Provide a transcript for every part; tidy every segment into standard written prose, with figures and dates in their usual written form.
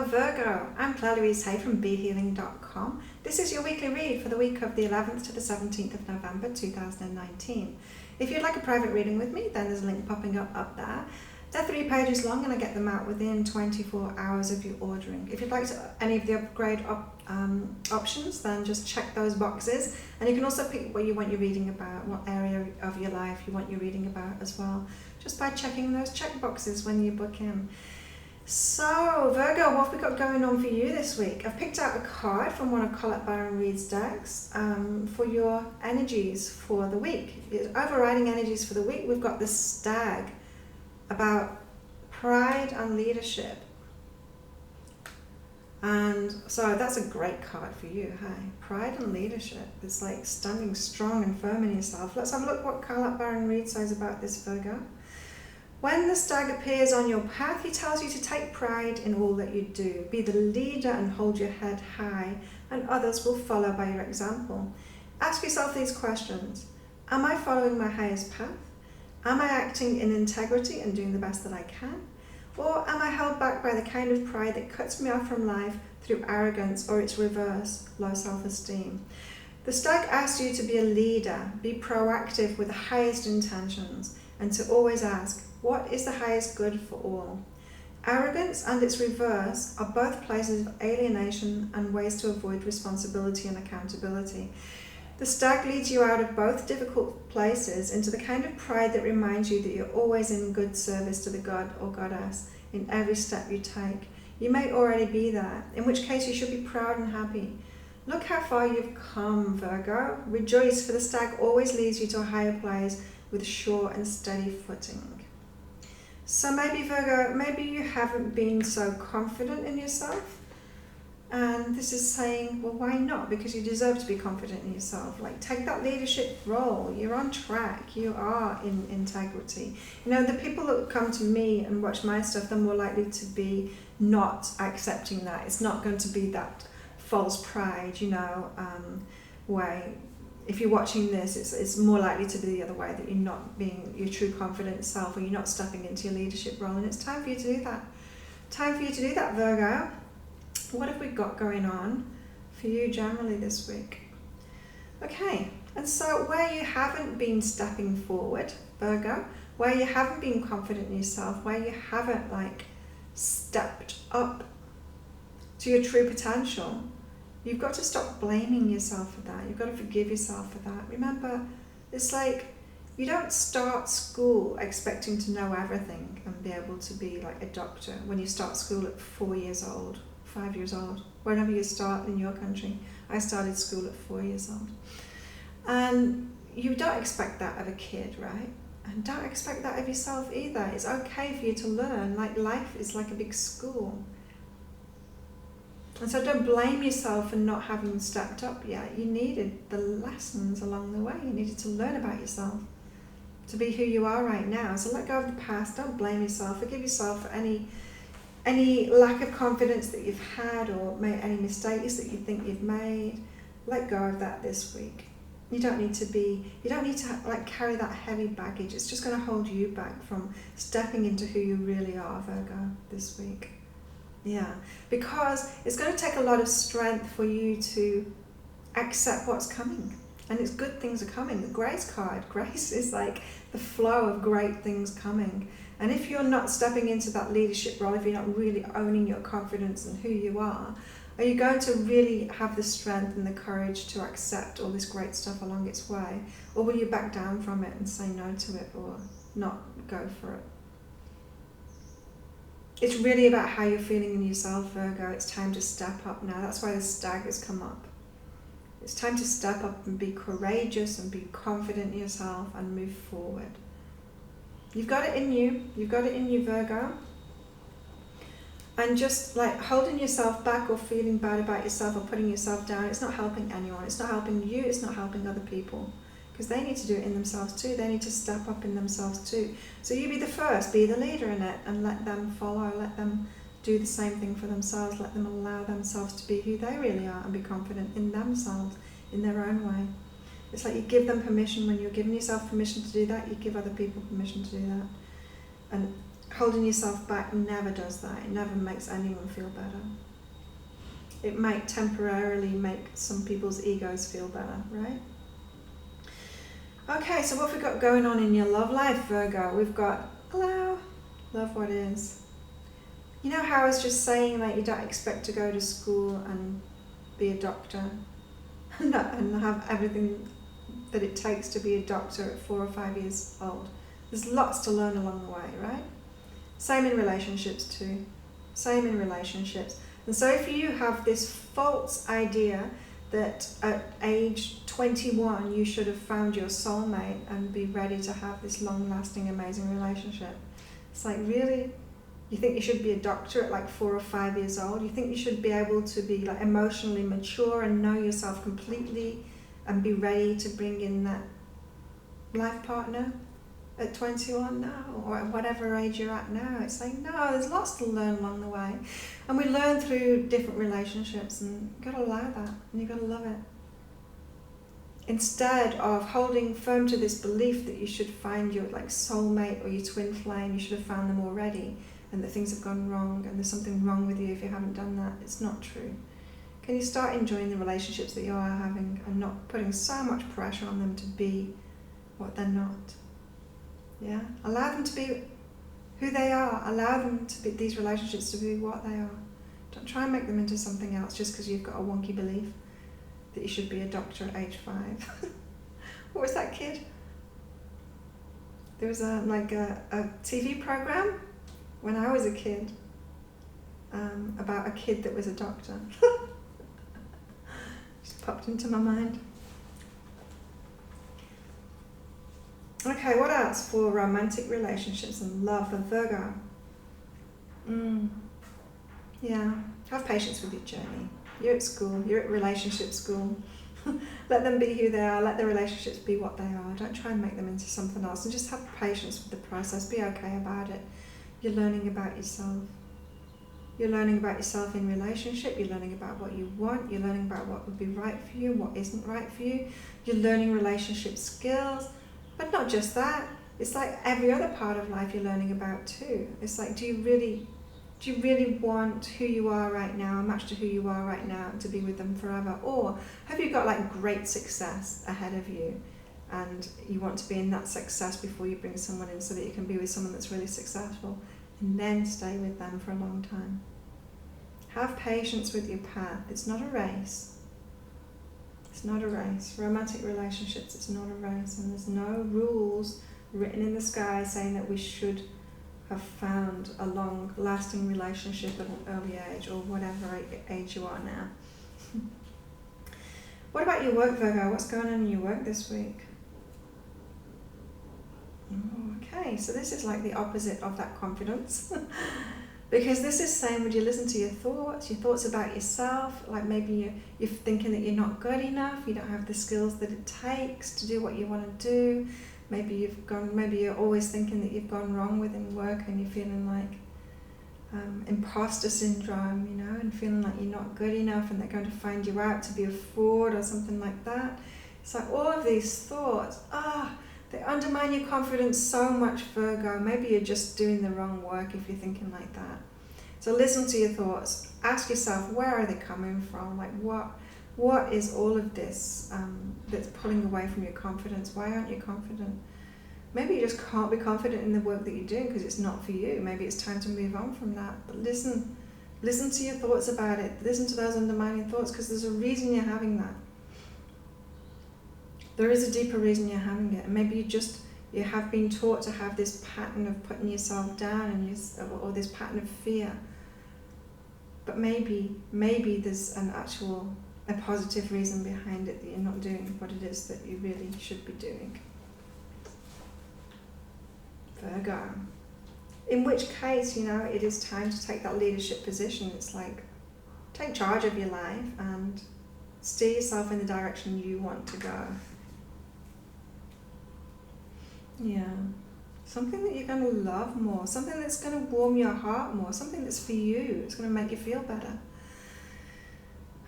Hello Virgo, I'm Claire Louise Hay from BeHealing.com. This is your weekly read for the week of the 11th to the 17th of November 2019. If you'd like a private reading with me, then there's a link popping up there. They're 3 pages long and I get them out within 24 hours of you ordering. If you'd like any of the upgrade options, then just check those boxes. And you can also pick what you want your reading about, what area of your life you want your reading about as well, just by checking those check boxes when you book in. So Virgo, what have we got going on for you this week? I've picked out a card from one of Colette Baron Reid's decks for your energies for the week. Overriding energies for the week, we've got the Stag, about pride and leadership. And so that's a great card for you, hey? Pride and leadership. It's like standing strong and firm in yourself. Let's have a look what Colette Baron Reid says about this, Virgo. When the stag appears on your path, he tells you to take pride in all that you do. Be the leader and hold your head high, and others will follow by your example. Ask yourself these questions. Am I following my highest path? Am I acting in integrity and doing the best that I can? Or am I held back by the kind of pride that cuts me off from life through arrogance or its reverse, low self-esteem? The stag asks you to be a leader, be proactive with the highest intentions, and to always ask, what is the highest good for all? Arrogance and its reverse are both places of alienation and ways to avoid responsibility and accountability. The stag leads you out of both difficult places into the kind of pride that reminds you that you're always in good service to the god or goddess in every step you take. You may already be there, in which case you should be proud and happy. Look how far you've come, Virgo. Rejoice, for the stag always leads you to a higher place with sure and steady footing. So maybe Virgo, maybe you haven't been so confident in yourself, and this is saying, well, why not? Because you deserve to be confident in yourself. Like, take that leadership role. You're on track. You are in integrity. You know, the people that come to me and watch my stuff, they're more likely to be not accepting that. It's not going to be that false pride, you know, way. If you're watching this, it's more likely to be the other way, that you're not being your true confident self, or you're not stepping into your leadership role, and it's time for you to do that. Time for you to do that, Virgo. What have we got going on for you generally this week? Okay, and so where you haven't been stepping forward, Virgo, where you haven't been confident in yourself, where you haven't like stepped up to your true potential, you've got to stop blaming yourself for that. You've got to forgive yourself for that. Remember, it's like you don't start school expecting to know everything and be able to be like a doctor when you start school at 4 years old, 5 years old, whenever you start in your country. I started school at 4 years old. And you don't expect that of a kid, right? And don't expect that of yourself either. It's okay for you to learn. Like, life is like a big school. And so don't blame yourself for not having stepped up yet. You needed the lessons along the way. You needed to learn about yourself to be who you are right now. So let go of the past. Don't blame yourself. Forgive yourself for any lack of confidence that you've had, or any mistakes that you think you've made. Let go of that this week. You don't need to like carry that heavy baggage. It's just going to hold you back from stepping into who you really are, Virgo, this week. Yeah, because it's going to take a lot of strength for you to accept what's coming. And it's good things are coming. The Grace card, Grace is like the flow of great things coming. And if you're not stepping into that leadership role, if you're not really owning your confidence and who you are you going to really have the strength and the courage to accept all this great stuff along its way? Or will you back down from it and say no to it, or not go for it? It's really about how you're feeling in yourself, Virgo. It's time to step up now. That's why the stag has come up. It's time to step up and be courageous and be confident in yourself and move forward. You've got it in you. You've got it in you, Virgo. And just like holding yourself back or feeling bad about yourself or putting yourself down, it's not helping anyone. It's not helping you. It's not helping other people. Because they need to do it in themselves too. They need to step up in themselves too. So you be the first, be the leader in it, and let them follow, let them do the same thing for themselves, let them allow themselves to be who they really are and be confident in themselves, in their own way. It's like you give them permission. When you're giving yourself permission to do that, you give other people permission to do that. And holding yourself back never does that. It never makes anyone feel better. It might temporarily make some people's egos feel better, right? Okay, so what have we got going on in your love life, Virgo? We've got, hello, love what is. You know how I was just saying that you don't expect to go to school and be a doctor and have everything that it takes to be a doctor at 4 or 5 years old? There's lots to learn along the way, right? Same in relationships too. Same in relationships. And so if you have this false idea that at age 21 you should have found your soulmate and be ready to have this long-lasting, amazing relationship, it's like, really? You think you should be a doctor at like 4 or 5 years old? You think you should be able to be like emotionally mature and know yourself completely and be ready to bring in that life partner at 21 now, or at whatever age you're at now? It's like, no, there's lots to learn along the way. And we learn through different relationships, and you've got to allow that, and you've got to love it. Instead of holding firm to this belief that you should find your like soulmate or your twin flame, you should have found them already, and that things have gone wrong, and there's something wrong with you if you haven't done that. It's not true. Can you start enjoying the relationships that you are having and not putting so much pressure on them to be what they're not? Yeah, allow them to be who they are. Allow them to be, these relationships to be what they are. Don't try and make them into something else just because you've got a wonky belief that you should be a doctor at age 5. What was that kid? There was a TV program when I was a kid about a kid that was a doctor. Just popped into my mind. Okay, what else for romantic relationships and love for Virgo? Yeah, have patience with your journey. You're at school, you're at relationship school. Let them be who they are, let the relationships be what they are. Don't try and make them into something else, and just have patience with the process. Be okay about it. You're learning about yourself. You're learning about yourself in relationship, you're learning about what you want, you're learning about what would be right for you, what isn't right for you. You're learning relationship skills. But not just that, it's like every other part of life you're learning about too. It's like, do you really want who you are right now, a match to who you are right now, to be with them forever? Or have you got like great success ahead of you and you want to be in that success before you bring someone in so that you can be with someone that's really successful and then stay with them for a long time? Have patience with your path. It's not a race. It's not a race. Romantic relationships, it's not a race, and there's no rules written in the sky saying that we should have found a long-lasting relationship at an early age or whatever age you are now. What about your work, Virgo? What's going on in your work this week? Okay, so this is like the opposite of that confidence. Because this is saying, would you listen to your thoughts about yourself? Like maybe you're thinking that you're not good enough, you don't have the skills that it takes to do what you want to do. Maybe you're always thinking that you've gone wrong within work and you're feeling like imposter syndrome, you know, and feeling like you're not good enough and they're going to find you out to be a fraud or something like that. It's like all of these thoughts, they undermine your confidence so much, Virgo. Maybe you're just doing the wrong work if you're thinking like that. So listen to your thoughts. Ask yourself, where are they coming from? Like what is all of this that's pulling away from your confidence? Why aren't you confident? Maybe you just can't be confident in the work that you're doing because it's not for you. Maybe it's time to move on from that. But listen to your thoughts about it. Listen to those undermining thoughts, because there's a reason you're having that. There is a deeper reason you're having it, and maybe you have been taught to have this pattern of putting yourself down or this pattern of fear. But maybe there's a positive reason behind it, that you're not doing what it is that you really should be doing. Virgo. In which case, you know, it is time to take that leadership position. It's like, take charge of your life and steer yourself in the direction you want to go. Yeah, something that you're going to love more, something that's going to warm your heart more, something that's for you, it's going to make you feel better.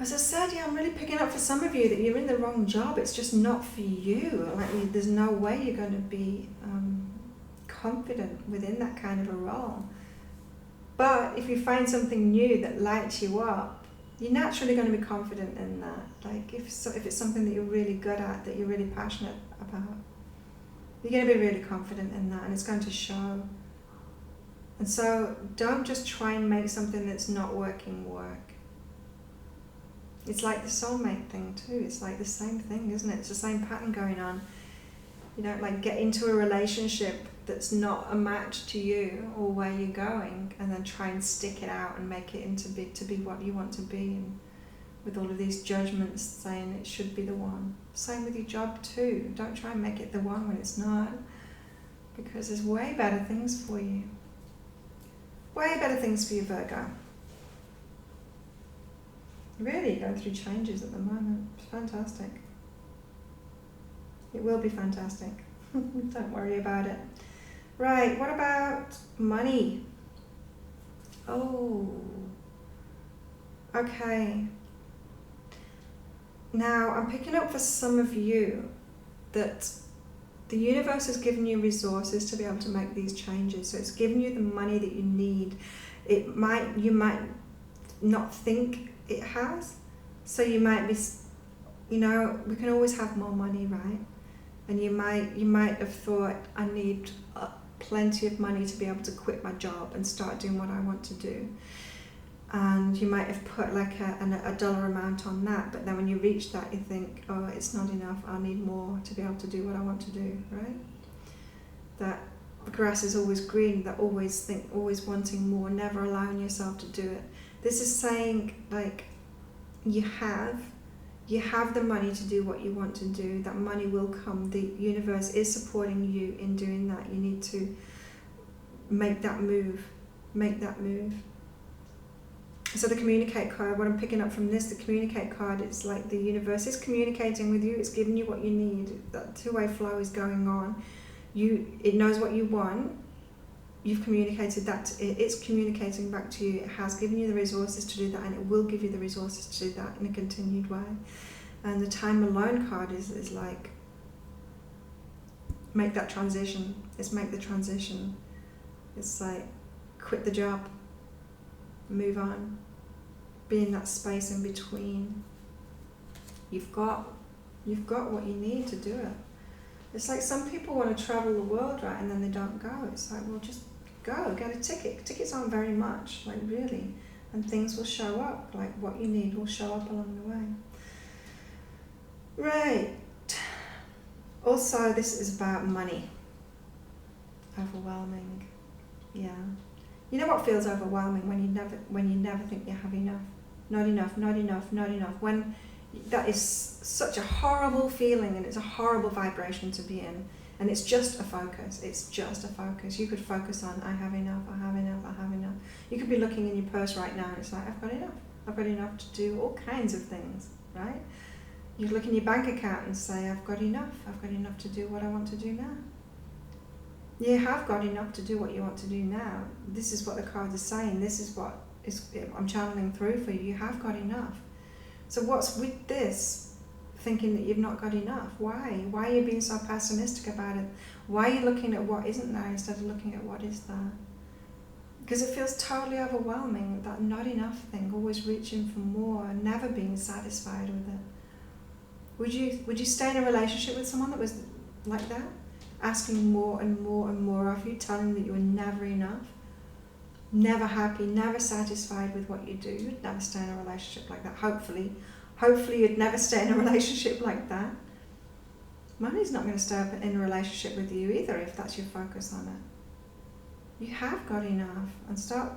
As I said, yeah, I'm really picking up for some of you that you're in the wrong job. It's just not for you. Like, there's no way you're going to be confident within that kind of a role. But if you find something new that lights you up, you're naturally going to be confident in that. Like if it's something that you're really good at, that you're really passionate about, you're going to be really confident in that, and it's going to show. And so don't just try and make something that's not working work. It's like the soulmate thing too. It's like the same thing, isn't it? It's the same pattern going on. You don't like get into a relationship that's not a match to you or where you're going, and then try and stick it out and make it into to be what you want to be, and with all of these judgments saying it should be the one. Same with your job too. Don't try and make it the one when it's not, because there's way better things for you. Way better things for you, Virgo. Really going through changes at the moment. It's fantastic. It will be fantastic. Don't worry about it. Right, what about money? Oh, okay. Now, I'm picking up for some of you that the universe has given you resources to be able to make these changes. So it's given you the money that you need. You might not think it has. So you might be, we can always have more money, right? And you might have thought, I need plenty of money to be able to quit my job and start doing what I want to do. And you might have put like a dollar amount on that, but then when you reach that, you think, oh, it's not enough, I need more to be able to do what I want to do, right? That the grass is always green, that always wanting more, never allowing yourself to do it. This is saying, like, you have the money to do what you want to do. That money will come. The universe is supporting you in doing that. You need to make that move. So the communicate card, what I'm picking up from this, the communicate card, it's like the universe is communicating with you. It's giving you what you need. That two-way flow is going on. It knows what you want. You've communicated that. It's communicating back to you. It has given you the resources to do that, and it will give you the resources to do that in a continued way. And the time alone card is like, make that transition. It's make the transition. It's like, quit the job, move on, be in that space in between. You've got what you need to do it. It's like some people want to travel the world, right, and then they don't go. It's like, well, just go, get a ticket. Tickets aren't very much, like really, and things will show up, like what you need will show up along the way. Right. Also, this is about money. Overwhelming. Yeah. You know what feels overwhelming? When you never think you have enough. Not enough. When that is such a horrible feeling, and it's a horrible vibration to be in. And it's just a focus. You could focus on, I have enough. You could be looking in your purse right now and it's like, I've got enough. I've got enough to do all kinds of things, right? You look in your bank account and say, I've got enough to do what I want to do now. You have got enough to do what you want to do now. This is what the card is saying. This is what I'm channeling through for you. You have got enough. So what's with this? Thinking that you've not got enough. Why? Why are you being so pessimistic about it? Why are you looking at what isn't there instead of looking at what is there? Because it feels totally overwhelming, that not enough thing, always reaching for more and never being satisfied with it. Would you stay in a relationship with someone that was like that? Asking more and more and more of you, telling that you were never enough, never happy, never satisfied with what you do. You'd never stay in a relationship like that, hopefully. Hopefully you'd never stay in a relationship like that. Money's not going to stay up in a relationship with you either if that's your focus on it. You have got enough, and start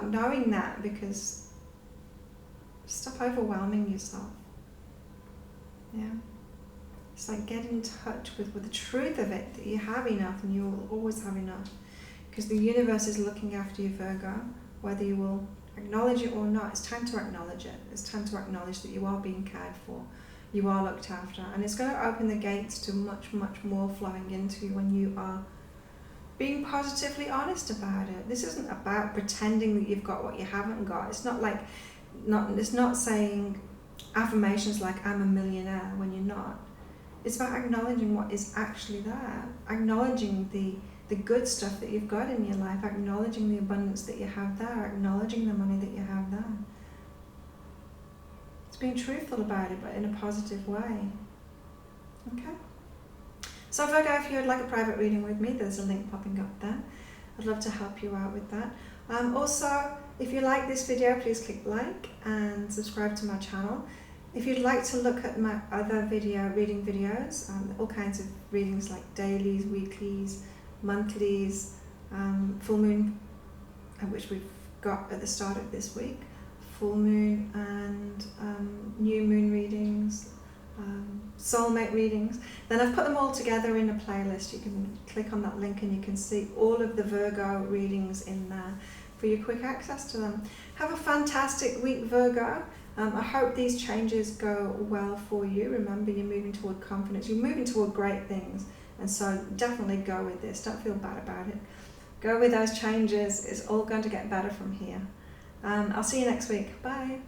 knowing that, because stop overwhelming yourself. Yeah. It's like get in touch with the truth of it, that you have enough and you will always have enough. Because the universe is looking after you, Virgo, whether you will acknowledge it or not. It's time to acknowledge it. It's time to acknowledge that you are being cared for. You are looked after. And it's going to open the gates to much, much more flowing into when you are being positively honest about it. This isn't about pretending that you've got what you haven't got. It's not like, it's not saying affirmations like I'm a millionaire when you're not. It's about acknowledging what is actually there, acknowledging the good stuff that you've got in your life, acknowledging the abundance that you have there, acknowledging the money that you have there. It's being truthful about it, but in a positive way. Okay? So Virgo, if you would like a private reading with me, there's a link popping up there. I'd love to help you out with that. Also, if you like this video, please click like and subscribe to my channel. If you'd like to look at my other reading videos, all kinds of readings like dailies, weeklies, monthlies, full moon, which we've got at the start of this week, full moon and new moon readings, soulmate readings, then I've put them all together in a playlist. You can click on that link and you can see all of the Virgo readings in there for your quick access to them. Have a fantastic week, Virgo. I hope these changes go well for you. Remember, you're moving toward confidence. You're moving toward great things. And so definitely go with this. Don't feel bad about it. Go with those changes. It's all going to get better from here. I'll see you next week. Bye.